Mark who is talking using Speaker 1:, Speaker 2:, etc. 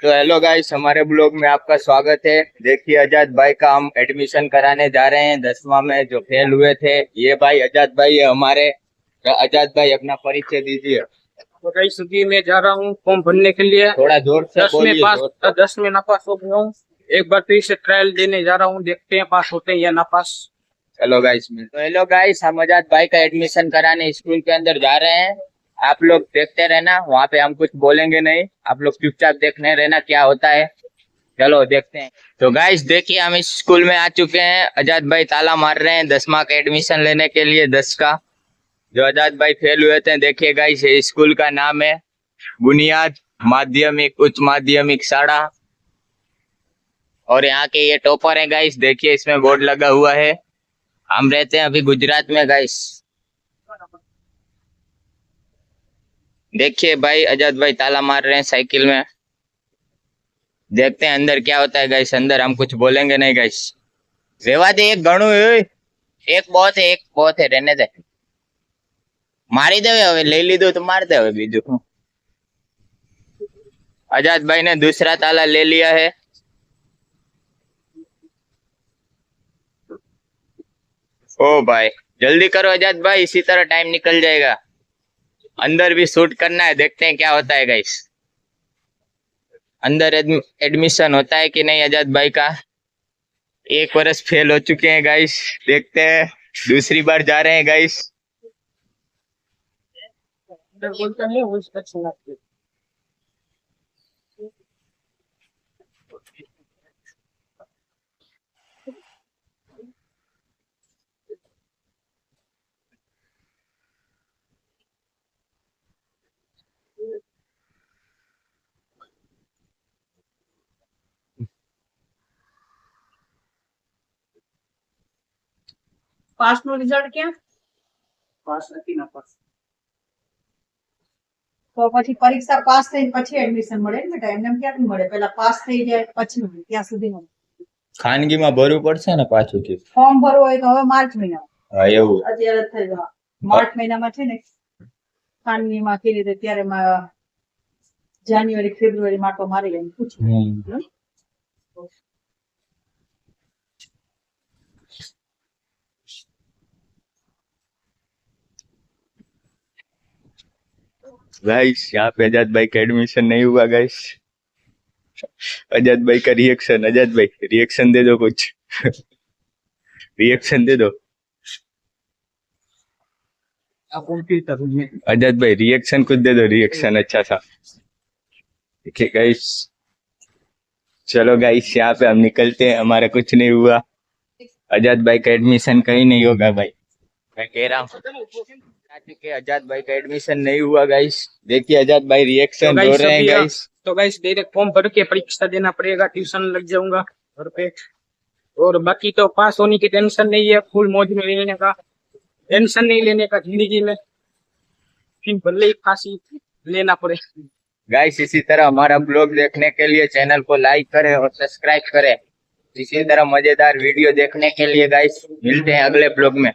Speaker 1: तो hello guys, हमारे blog में आपका स्वागत है। देखिए आजाद भाई का हम एडमिशन कराने जा रहे हैं 10वां में, जो फेल हुए थे। ये भाई आजाद भाई है हमारे। आजाद भाई अपना परिचय दीजिए।
Speaker 2: तो कई सुधी में जा रहा हूँ फॉर्म भरने के लिए।
Speaker 1: थोड़ा जोर से बोलिए।
Speaker 2: 10 में नापास हो गया हूँ। एक बार फिर से ट्रायल देने जा रहा हूँ, देखते हैं पास होते हैं या नापास।
Speaker 1: चलो गाइस, तो हेलो गाइस, हम आजाद भाई का एडमिशन कराने स्कूल के अंदर जा रहे हैं। आप लोग देखते रहना, वहाँ पे हम कुछ बोलेंगे नहीं, आप लोग चुपचाप देखने रहना क्या होता है। चलो देखते हैं। तो गाइस देखिए, हम इस स्कूल में आ चुके हैं। आजाद भाई ताला मार रहे हैं 10वां का एडमिशन लेने के लिए, 10 का। जो आजाद भाई फेल हुए थे, देखिए गाइस, ये स्कूल का नाम है बुनियाद माध्यमिक उच्च माध्यमिक शाला। और यहाँ के ये टॉपर है गाइस, देखिए इसमें बोर्ड लगा हुआ है। हम रहते हैं अभी गुजरात में गाइस। देखिए भाई, आजाद भाई ताला मार रहे हैं साइकिल में। देखते हैं अंदर क्या होता है गाइस। अंदर हम कुछ बोलेंगे नहीं गाइस। रेवा दे, एक गणु है, एक बहुत है, रहने दे। मारी दे, હવે લઈ લીધું તો માર દે, હવે બીજું। आजाद भाई ने दूसरा ताला ले लिया है। ओ भाई जल्दी करो आजाद भाई, इसी तरह टाइम निकल जाएगा। अंदर भी शूट करना है, देखते हैं क्या होता है गाइस। अंदर एडमिशन होता है कि नहीं आजाद भाई का। 1 वर्ष फेल हो चुके हैं गाइस, देखते हैं। दूसरी बार जा रहे हैं गाइस।
Speaker 2: પાસ નું રિઝલ્ટ ક્યાં? પાસ નથી નાપાસ.
Speaker 3: તો પછી પરીક્ષા પાસ થઈને પછી એડમિશન મળે ને બેટા, એમને ક્યાંથી મળે? પેલા પાસ થઈ જાય પછી મળે, ત્યાં સુધી મળે.
Speaker 1: ખાનગીમાં ભરવું પડશે ને પાછું કે
Speaker 3: ફોર્મ ભરવું હોય તો હવે માર્ચ મહિનામાં.
Speaker 1: હા એવું
Speaker 3: અત્યારે થઈ જાય માર્ચ મહિનામાં છે ને ખાનગીમાં કેવી રીતે, ત્યારે જાન્યુઆરી ફેબ્રુઆરીમાં આટો મારી લઈને પૂછ્યું.
Speaker 1: गाइस यहाँ पे आजाद भाई का एडमिशन नहीं हुआ गाइस। आजाद भाई का रिएक्शन, आजाद भाई रिएक्शन दे दो कुछ। रिएक्शन दे दो आजाद भाई, रिएक्शन कुछ दे दो, रिएक्शन अच्छा सा। देखिए गाइस, चलो गाइस यहाँ पे हम निकलते हैं, हमारा कुछ नहीं हुआ। आजाद भाई का एडमिशन कहीं नहीं होगा भाई, मैं कह रहा हूँ। आजाद भाई का एडमिशन नहीं हुआ गाइस। देखिए आजाद भाई रिएक्शन हो रहे हैं गाइस।
Speaker 2: तो गाइस डायरेक्ट फॉर्म भर के परीक्षा देना पड़ेगा, ट्यूशन लग जाऊंगा घर पे। और बाकी तो पास होने की टेंशन नहीं है, फुल मौज में रहने का, टेंशन नहीं लेने का जिंदगी में। फिर भले ही फांसी लेना पड़े।
Speaker 1: गाइस इसी तरह हमारा ब्लॉग देखने के लिए चैनल को लाइक करें और सब्सक्राइब करें। इसी तरह मजेदार वीडियो देखने के लिए गाइस मिलते हैं अगले ब्लॉग में।